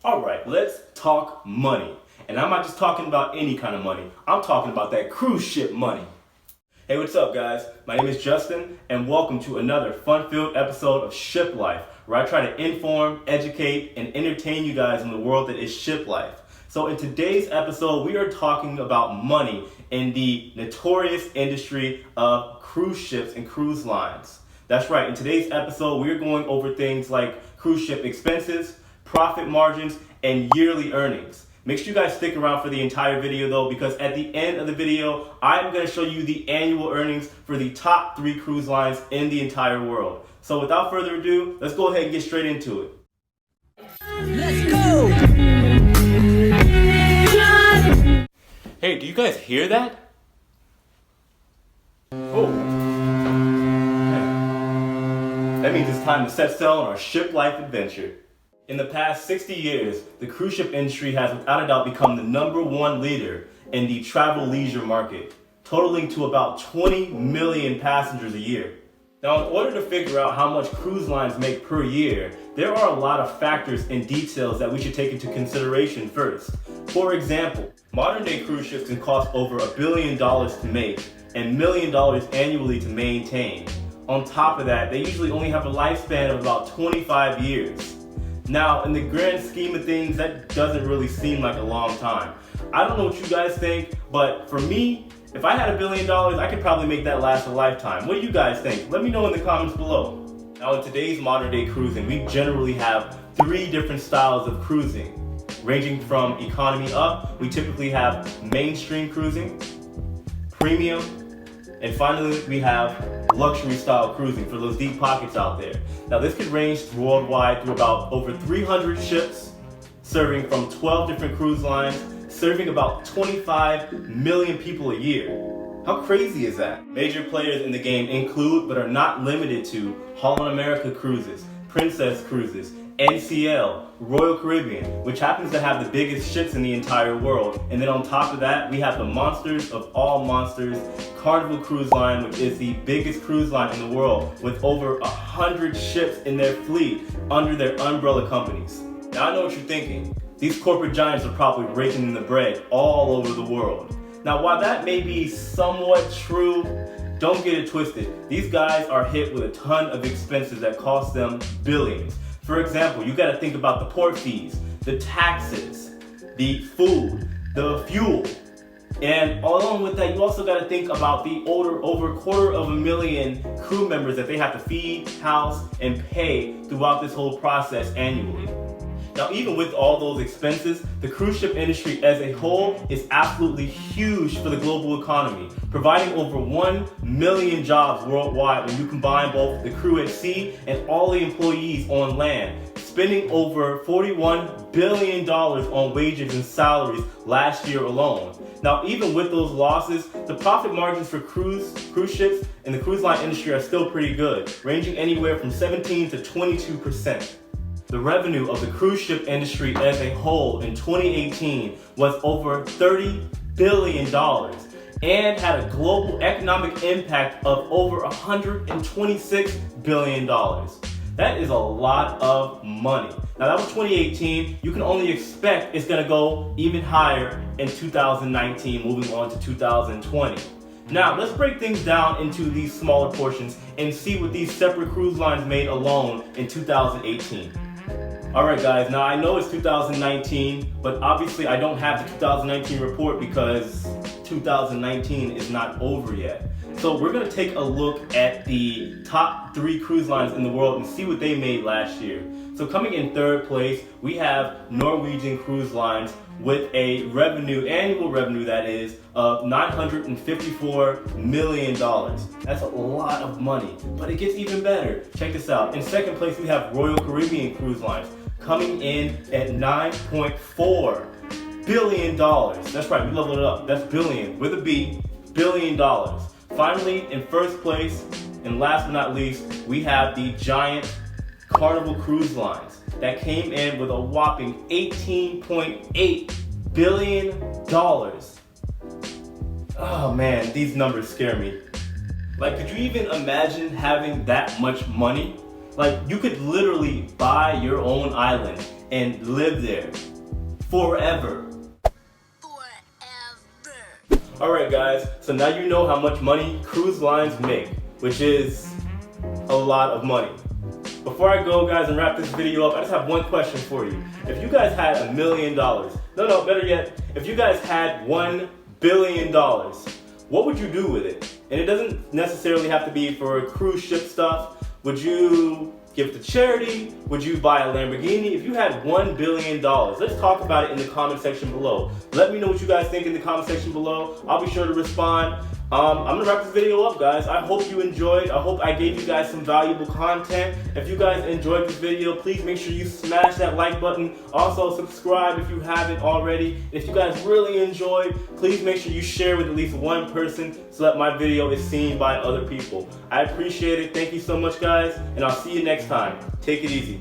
Alright, let's talk money. And I'm not just talking about any kind of money. I'm talking about that cruise ship money. Hey, what's up, guys? My name is Justin, and welcome to another fun-filled episode of Ship Life, where I try to inform, educate, and entertain you guys in the world that is ship life. So in today's episode, we are talking about money in the notorious industry of cruise ships and cruise lines. That's right, in today's episode, we're going over things like cruise ship expenses, profit margins, and yearly earnings. Make sure you guys stick around for the entire video though, because at the end of the video, I'm going to show you the annual earnings for the top 3 cruise lines in the entire world. So without further ado, let's go ahead and get straight into it. Let's go! Hey, do you guys hear that? Oh. That means it's time to set sail on our ship life adventure. In the past 60 years, the cruise ship industry has without a doubt become the #1 leader in the travel leisure market, totaling to about 20 million passengers a year. Now, in order to figure out how much cruise lines make per year, there are a lot of factors and details that we should take into consideration first. For example, modern day cruise ships can cost over $1 billion to make and $1 million annually to maintain. On top of that, they usually only have a lifespan of about 25 years. Now, in the grand scheme of things, that doesn't really seem like a long time. I don't know what you guys think, but for me, if I had $1 billion, I could probably make that last a lifetime. What do you guys think? Let me know in the comments below. Now, in today's modern day cruising, we generally have 3 different styles of cruising. Ranging from economy up, we typically have mainstream cruising, premium, and finally we have luxury style cruising for those deep pockets out there. Now this could range worldwide through about over 300 ships, serving from 12 different cruise lines, serving about 25 million people a year. How crazy is that? Major players in the game include, but are not limited to, Holland America Cruises, Princess Cruises, NCL, Royal Caribbean, which happens to have the biggest ships in the entire world. And then on top of that, we have the monsters of all monsters, Carnival Cruise Line, which is the biggest cruise line in the world with over 100 ships in their fleet under their umbrella companies. Now I know what you're thinking. These corporate giants are probably raking in the bread all over the world. Now while that may be somewhat true, don't get it twisted. These guys are hit with a ton of expenses that cost them billions. For example, you gotta think about the port fees, the taxes, the food, the fuel. And along with that, you also gotta think about the over 250,000 crew members that they have to feed, house, and pay throughout this whole process annually. Now, even with all those expenses, the cruise ship industry as a whole is absolutely huge for the global economy, providing over 1 million jobs worldwide when you combine both the crew at sea and all the employees on land, spending over $41 billion on wages and salaries last year alone. Now, even with those losses, the profit margins for cruise ships and the cruise line industry are still pretty good, ranging anywhere from 17 to 22%. The revenue of the cruise ship industry as a whole in 2018 was over $30 billion and had a global economic impact of over $126 billion. That is a lot of money. Now that was 2018. You can only expect it's gonna go even higher in 2019, moving on to 2020. Now, let's break things down into these smaller portions and see what these separate cruise lines made alone in 2018. Alright guys, now I know it's 2019, but obviously I don't have the 2019 report because 2019 is not over yet. So we're going to take a look at the top 3 cruise lines in the world and see what they made last year. So coming in 3rd place, we have Norwegian Cruise Lines with a annual revenue that is, of $954 million. That's a lot of money, but it gets even better. Check this out. In 2nd place, we have Royal Caribbean Cruise Lines coming in at $9.4 billion. That's right, we leveled it up. That's billion with a B, $1 billion. Finally, in 1st place, and last but not least, we have the giant Carnival Cruise Lines that came in with a whopping $18.8 billion. Oh man, these numbers scare me. Like, could you even imagine having that much money? Like, you could literally buy your own island and live there forever. Alright guys, so now you know how much money cruise lines make, which is a lot of money. Before I go guys and wrap this video up, I just have one question for you. If you guys had $1 million, no, better yet, if you guys had $1 billion, what would you do with it? And it doesn't necessarily have to be for cruise ship stuff. Would you give it to charity? Would you buy a Lamborghini? If you had $1 billion, let's talk about it in the comment section below. Let me know what you guys think in the comment section below. I'll be sure to respond. I'm gonna wrap this video up, guys. I hope you enjoyed. I hope I gave you guys some valuable content. If you guys enjoyed this video, please make sure you smash that like button. Also, subscribe if you haven't already. If you guys really enjoyed, please make sure you share with at least one person so that my video is seen by other people. I appreciate it. Thank you so much, guys, and I'll see you next time. Take it easy.